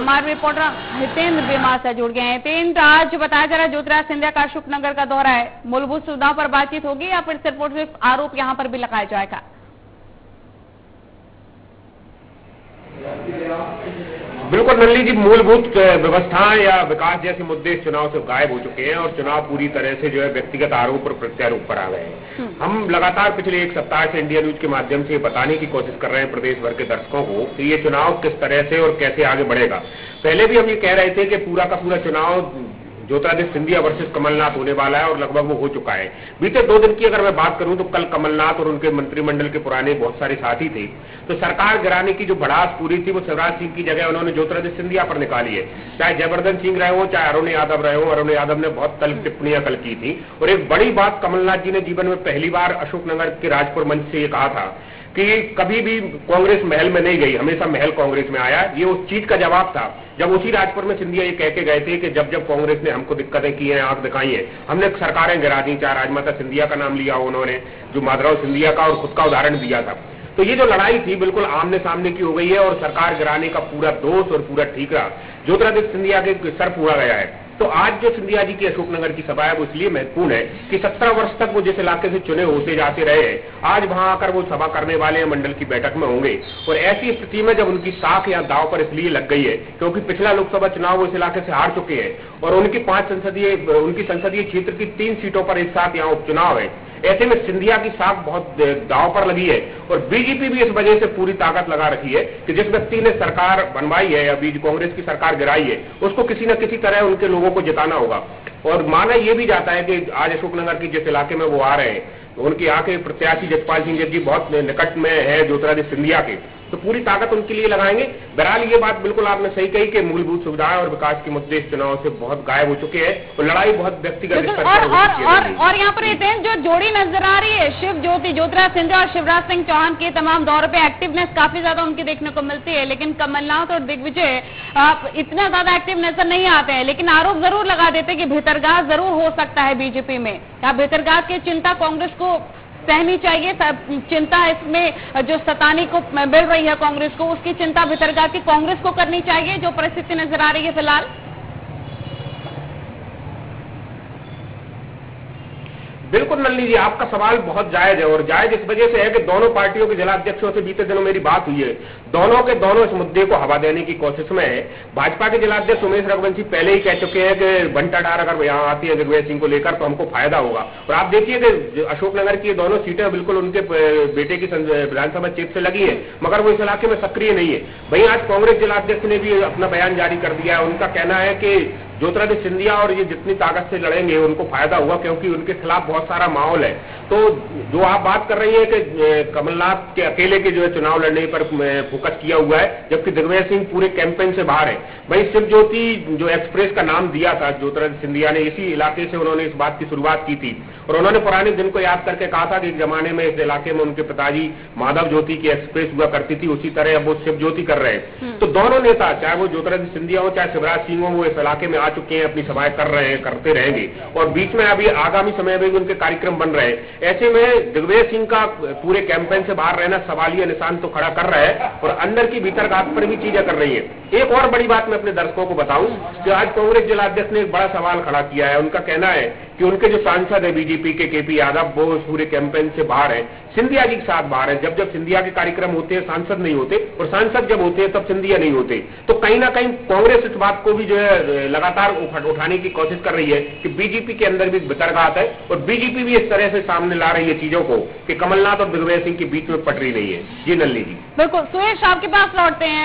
हमारे रिपोर्टर हितेंद्र भी हमारे साथ जुड़ गए हैं। हितेंद्र, आज बताया जा रहा है ज्योतिरादित्य सिंधिया का अशोकनगर का दौरा है, मूलभूत सुविधाओं पर बातचीत होगी या फिर सिर्फ आरोप यहाँ पर भी लगाया जाएगा? बिल्कुल नल्ली जी, मूलभूत व्यवस्थाएं या विकास जैसे मुद्दे इस चुनाव से गायब हो चुके हैं और चुनाव पूरी तरह से जो है व्यक्तिगत आरोप और प्रत्यारोप पर आ गए हैं। हम लगातार पिछले एक सप्ताह से इंडिया न्यूज के माध्यम से बताने की कोशिश कर रहे हैं प्रदेश भर के दर्शकों को कि ये चुनाव किस तरह से और कैसे आगे बढ़ेगा। पहले भी हम ये कह रहे थे कि पूरा का पूरा चुनाव ज्योतिरादित्य सिंधिया वर्सेस कमलनाथ होने वाला है और लगभग वो हो चुका है। बीते 2 दिन की अगर मैं बात करूं तो कल कमलनाथ और उनके मंत्रिमंडल के पुराने बहुत सारे साथी थे, तो सरकार गिराने की जो भड़ास पूरी थी वो शिवराज सिंह की जगह उन्होंने ज्योतिरादित्य सिंधिया पर निकाली है। चाहे जयवर्धन सिंह रहे हो, चाहे अरुण यादव रहे हो, अरुण यादव ने बहुत तल्ख टिप्पणियां कल की थी। और एक बड़ी बात कमलनाथ जी ने जीवन में पहली बार अशोकनगर के राजपुर मंच से ये कहा था कि कभी भी कांग्रेस महल में नहीं गई, हमेशा महल कांग्रेस में आया। ये उस चीज का जवाब था जब उसी राजपुर में सिंधिया ये कह के गए थे कि जब जब कांग्रेस ने हमको दिक्कतें की हैं, आंख दिखाई है, हमने सरकारें गिरा दी। चाहे राजमाता सिंधिया का नाम लिया उन्होंने, जो माधवराव सिंधिया का और खुद का उदाहरण दिया था। तो ये जो लड़ाई थी बिल्कुल आमने सामने की हो गई है और सरकार गिराने का पूरा दोष और पूरा ठीकरा ज्योतिरादित्य सिंधिया के सर पूरा गया है। तो आज जो सिंधिया जी की अशोकनगर की सभा है वो इसलिए महत्वपूर्ण है कि 17 वर्ष तक वो जिस इलाके से चुने होते जाते रहे हैं, आज वहां आकर वो सभा करने वाले हैं, मंडल की बैठक में होंगे। और ऐसी स्थिति में जब उनकी साख या दांव पर इसलिए लग गई है क्योंकि पिछला लोकसभा चुनाव वो इस इलाके से हार चुके हैं और उनकी संसदीय क्षेत्र की 3 सीटों पर एक साथ यहाँ उपचुनाव है। ऐसे में सिंधिया की साख बहुत दांव पर लगी है और बीजेपी भी इस वजह से पूरी ताकत लगा रखी है कि जिस व्यक्ति ने सरकार बनवाई है या कांग्रेस की सरकार गिराई है उसको किसी न किसी तरह उनके लोगों को जिताना होगा। और माना यह भी जाता है कि आज अशोकनगर की जिस इलाके में वो आ रहे हैं उनके यहाँ के प्रत्याशी जसपाल सिंह जी बहुत निकट में है ज्योतिरादित्य सिंधिया के, तो पूरी ताकत उनके लिए लगाएंगे। बहरहाल ये बात बिल्कुल आपने सही कही कि मूलभूत सुविधाएं और विकास के मुद्दे इस चुनाव से बहुत गायब हो चुके हैं और लड़ाई बहुत व्यक्तिगत स्तर पर और यहाँ पर जो जोड़ी नजर आ रही है शिव ज्योति, ज्योतिरादित्य सिंधिया और शिवराज सिंह चौहान के तमाम दौर पे एक्टिवनेस काफी ज्यादा उनकी देखने को मिलती है, लेकिन कमलनाथ और दिग्विजय इतना ज्यादा एक्टिव नजर नहीं आते हैं। लेकिन आरोप जरूर लगा देते कि भीतरघात जरूर हो सकता है बीजेपी में। क्या भीतरघात की चिंता कांग्रेस को सहनी चाहिए? चिंता इसमें जो सताने को मिल रही है कांग्रेस को, उसकी चिंता भीतरघात की कांग्रेस को करनी चाहिए जो परिस्थिति नजर आ रही है फिलहाल? बिल्कुल नल्ली जी, आपका सवाल बहुत जायज है और जायज इस वजह से है कि दोनों पार्टियों के जिलाध्यक्षों से बीते दिनों मेरी बात हुई है। दोनों के दोनों इस मुद्दे को हवा देने की कोशिश में है। भाजपा के जिलाध्यक्ष उमेश रघुवंशी पहले ही कह चुके हैं कि घंटा डार अगर यहाँ आती है दिग्विजय सिंह को लेकर तो हमको फायदा होगा। और आप देखिए कि अशोकनगर की दोनों सीटें बिल्कुल उनके बेटे की विधानसभा क्षेत्र से लगी है, मगर वो इस इलाके में सक्रिय नहीं है। वहीं आज कांग्रेस जिलाध्यक्ष ने भी अपना बयान जारी कर दिया है। उनका कहना है कि ज्योतिरादित्य सिंधिया और ये जितनी ताकत से लड़ेंगे उनको फायदा हुआ क्योंकि उनके खिलाफ बहुत सारा माहौल है। तो जो आप बात कर रही है कि कमलनाथ के अकेले के जो है चुनाव लड़ने पर फोकस किया हुआ है जबकि दिग्विजय सिंह पूरे कैंपेन से बाहर है। वहीं शिव ज्योति जो एक्सप्रेस का नाम दिया था ज्योतिरादित्य सिंधिया ने, इसी इलाके से उन्होंने इस बात की शुरुआत की थी और उन्होंने पुराने दिन को याद करके कहा था कि एक जमाने में इस इलाके में उनके पिताजी माधव ज्योति की एक्सप्रेस हुआ करती थी, उसी तरह अब वो शिव ज्योति कर रहे हैं। तो दोनों नेता चाहे वो ज्योतिरादित्य सिंधिया हो चाहे शिवराज सिंह हो वो इस इलाके में आ चुके हैं, अपनी सभाएं कर रहे हैं, करते रहेंगे और बीच में अभी आगामी समय में भी उनके कार्यक्रम बन रहे हैं। ऐसे में दिग्विजय सिंह का पूरे कैंपेन से बाहर रहना सवालिया निशान तो खड़ा कर रहा है और अंदर की भीतरघात पर भी चीजें कर रही है। एक और बड़ी बात मैं अपने दर्शकों को बताऊं कि आज कांग्रेस जिलाध्यक्ष ने एक बड़ा सवाल खड़ा किया है। उनका कहना है कि उनके जो सांसद है बीजेपी के केपी यादव वो पूरे कैंपेन से बाहर है, सिंधिया जी के साथ बाहर है। जब जब सिंधिया के कार्यक्रम होते हैं सांसद नहीं होते और सांसद जब होते हैं तब सिंधिया नहीं होते। तो कहीं ना कहीं कांग्रेस इस बात को भी जो है लगातार उठाने की कोशिश कर रही है कि बीजेपी के अंदर भी भीतरघात है और बीजेपी भी इस तरह से सामने ला रही है चीजों को कि कमलनाथ और दिग्विजय सिंह के बीच में पटरी नहीं है। जी नल्ली जी। बिल्कुल सुरेश, आपके पास लौटते हैं।